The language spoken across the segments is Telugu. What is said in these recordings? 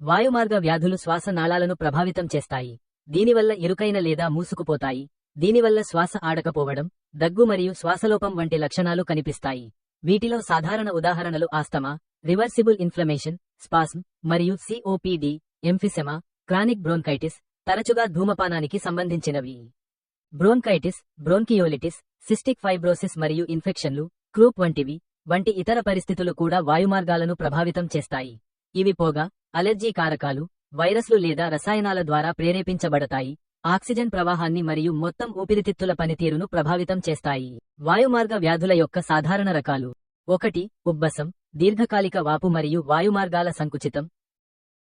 వాయుమార్గ వ్యాధులు శ్వాస నాళాలను ప్రభావితం చేస్తాయి. దీనివల్ల ఇరుకైన లేదా మూసుకుపోతాయి. దీనివల్ల శ్వాస ఆడకపోవడం, దగ్గు మరియు శ్వాసలోపం వంటి లక్షణాలు కనిపిస్తాయి. వీటిలో సాధారణ ఉదాహరణలు ఆస్తమా, రివర్సిబుల్ ఇన్ఫ్లమేషన్, స్పాస్మ్, మరియు COPD, ఎంఫిసెమా, క్రానిక్ బ్రోన్కైటిస్, తరచుగా ధూమపానానికి సంబంధించినవి. బ్రోన్కైటిస్, బ్రోన్కియోలిటిస్, సిస్టిక్ ఫైబ్రోసిస్ మరియు ఇన్ఫెక్షన్లు, క్రూప్ వంటి ఇతర పరిస్థితులు కూడా వాయుమార్గాలను ప్రభావితం చేస్తాయి. ఇవి పొగ, అలెర్జీ కారకాలు, వైరస్లు లేదా రసాయనాల ద్వారా ప్రేరేపించబడతాయి. ఆక్సిజన్ ప్రవాహాన్ని మరియు మొత్తం ఊపిరితిత్తుల పనితీరును ప్రభావితం చేస్తాయి. వాయుమార్గ వ్యాధుల యొక్క సాధారణ రకాలు: 1. ఉబ్బసం, దీర్ఘకాలిక వాపు మరియు వాయుమార్గాల సంకుచితం.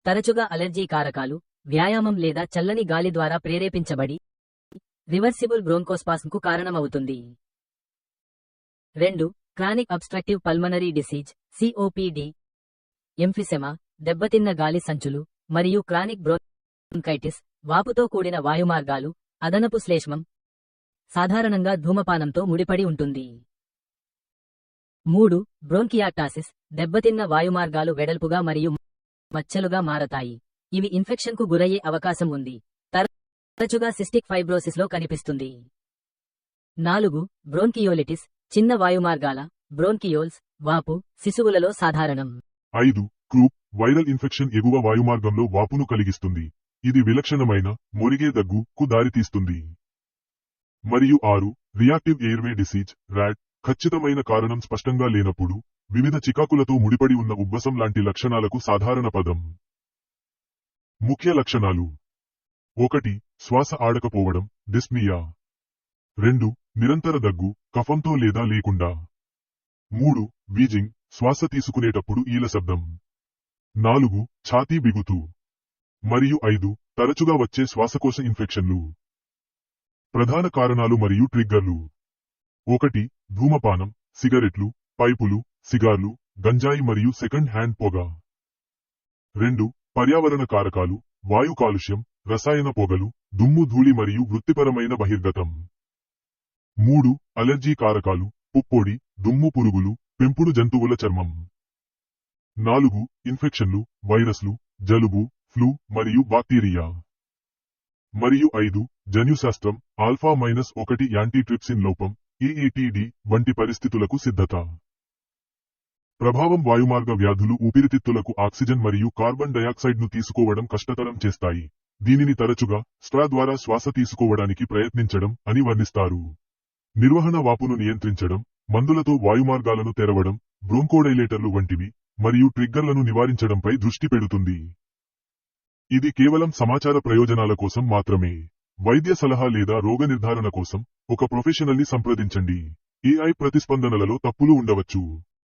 తరచుగా అలెర్జీ కారకాలు, వ్యాయామం లేదా చల్లని గాలి ద్వారా ప్రేరేపించబడి రివర్సిబుల్ బ్రోంకోస్పాస్మ్కు కారణమవుతుంది. 2. Chronic obstructive pulmonary disease, COPD, emphysema, దెబ్బతిన్న గాలి సంచులు, మరియు క్రానిక్ బ్రోన్కైటిస్, వాపుతో కూడిన వాయుమార్గాలు, అదనపు శ్లేష్మం, సాధారణంగా ధూమపానంతో ముడిపడి ఉంటుంది. 3. బ్రోంకియాటాసిస్, దెబ్బతిన్న వాయుమార్గాలు వెడల్పుగా మరియు మచ్చలుగా మారతాయి. ఇవి ఇన్ఫెక్షన్కు గురయ్యే అవకాశం ఉంది. తరచుగా సిస్టిక్ ఫైబ్రోసిస్లో కనిపిస్తుంది. 4. బ్రోన్కియోలిటిస్, చిన్న వాయుమార్గాల బ్రోన్కియోల్స్, వాపు, శిశువులలో సాధారణం. 5. క్రూప్, వైరల్ ఇన్ఫెక్షన్ ఎగువ వాయుమార్గంలో వాపును కలిగిస్తుంది. ఇది విలక్షణమైన మొరిగే దగ్గుకు దారితీస్తుంది. మరియు 6. రియాక్టివ్ ఎయిర్వే డిసీజ్, ర్యాట్, ఖచ్చితమైన కారణం స్పష్టంగా లేనప్పుడు వివిధ చికాకులతో ముడిపడి ఉన్న ఉబ్బసం లాంటి లక్షణాలకు సాధారణ పదం. ముఖ్య లక్షణాలు: 1. శ్వాస ఆడకపోవడం, డిస్నియా. 2. నిరంతర దగ్గు, కఫంతో లేదా లేకుండా. 3. వీజింగ్, శ్వాస తీసుకునేటప్పుడు ఈల శబ్దం. 4. ఛాతీ బిగుతు. మరియు 5. తరచుగా వచ్చే శ్వాసకోశ ఇన్ఫెక్షన్లు. ప్రధాన కారణాలు మరియు ట్రిగ్గర్లు: 1. ధూమపానం, సిగరెట్లు, పైపులు, సిగార్లు, గంజాయి మరియు సెకండ్ హ్యాండ్ పొగ. 2. పర్యావరణ కారకాలు, వాయు కాలుష్యం, రసాయన పొగలు, దుమ్ము ధూళి మరియు వృత్తిపరమైన బహిర్గతం. 3. అలెర్జీ కారకాలు, పుప్పొడి, దుమ్ము పురుగులు, పెంపుడు జంతువుల చర్మం. 4. ఇన్ఫెక్షన్లు, వైరస్లు, జలుబు, ఫ్లూ మరియు బాక్టీరియా. మరియు 5. జన్యుశాస్త్రం, ఆల్ఫా-1 యాంటీట్రిప్సిన్ లోపం, AATD వంటి పరిస్థితులకు సిద్ధత. ప్రభావం: వాయుమార్గ వ్యాధులు ఊపిరితిత్తులకు ఆక్సిజన్ మరియు కార్బన్ డయాక్సైడ్ను తీసుకోవడం కష్టతరం చేస్తాయి. దీనిని తరచుగా స్ట్రా ద్వారా శ్వాస తీసుకోవడానికి ప్రయత్నించడం అని వర్ణిస్తారు. నిర్వహణ: వాపును నియంత్రించడం, మందులతో వాయుమార్గాలను తెరవడం, బ్రోంకోడైలేటర్లు వంటివి, మరియు ట్రిగ్గర్లను నివారించడంపై దృష్టి పెడుతుంది. ఇది కేవలం సమాచార ప్రయోజనాల కోసం మాత్రమే. వైద్య సలహా లేదా రోగ నిర్ధారణ కోసం ఒక ప్రొఫెషనల్ని సంప్రదించండి. AI ప్రతిస్పందనలలో తప్పులు ఉండవచ్చు.